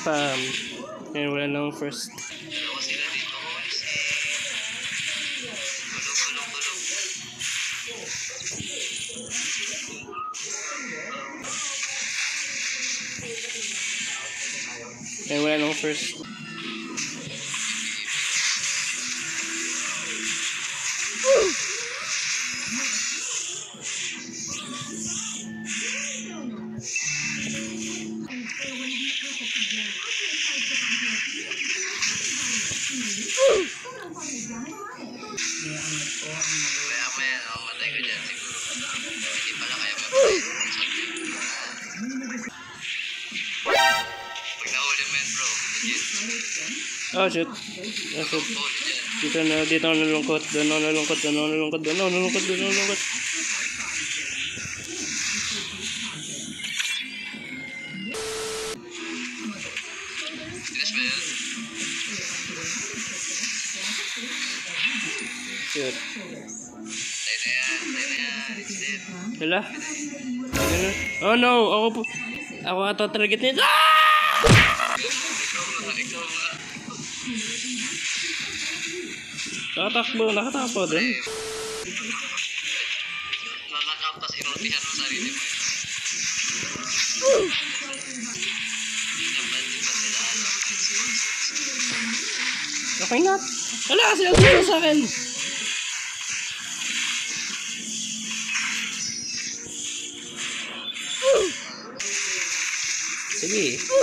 spam. Ngayon wala nang first. Dalawa sila dito. Ngayon wala nang first. Maya matay ka dyan siguro. Hindi pala kaya mapatay. Pag nahuli mo yan bro, legit. Oh shit. Oh shit. Dito na nalungkot. Doon na nalungkot. Tigas ba yun? Shit. Tayo na yan. It's dead. Hala. Oh no! Ako ato target nito. Ikaw nga. Nakatakbo din. Nanakap, tas inulpihan mo sarili mo. Hindi naman sila ano. Okay na. Wala, sila sa akin. Sige. Diba?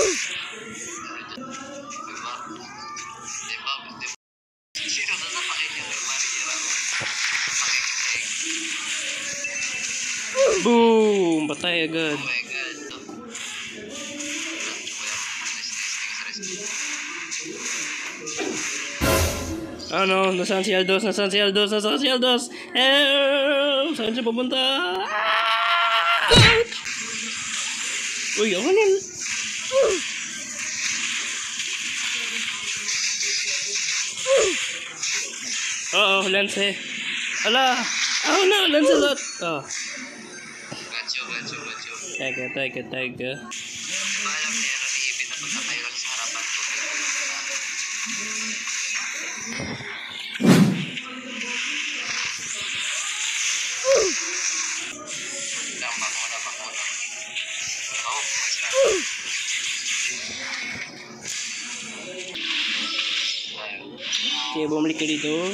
Sino sasapakin yung marira mo? Pakikinig. Boom! Patay agad. Oh my god. Oh no, nasaan si Aldos? Help! Saan siya pupunta? Uy, ako nin. Lance. Ala! Oh no, Lancelot! Oh. Gacho. Teka. Maalam niya, nag-iibig na pagka kayo lang sa harapan ko. Back mo na. Oh, nice na. Okay, bumalik ka dito.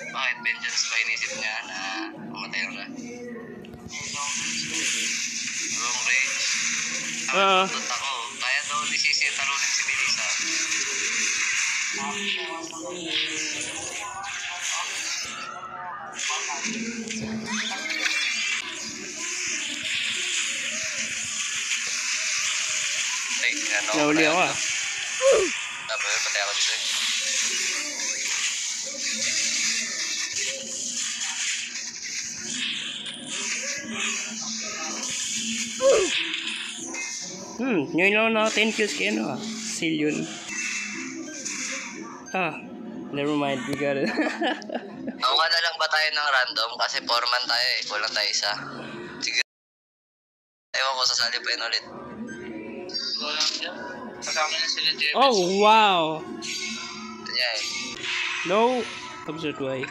Bakit vengeance ba inisip niya na mamatay ka? Long range. Tutot ako. Kaya daw ni Sisi talunin si Melissa. Ay, ano? Nahuli ako ah. Tapos patay ako dito. Ngayon lang na 10 kills kaya ano ah. Zillion. Never mind, we got it. Nakuha na lang ba tayo ng random? Kasi 4-man tayo eh. Kulang tayo isa. Sige. Ewan ko, sasali pa yun ulit. Kasama na sila James. Oh, wow! Ito niya eh. No! Absurd way.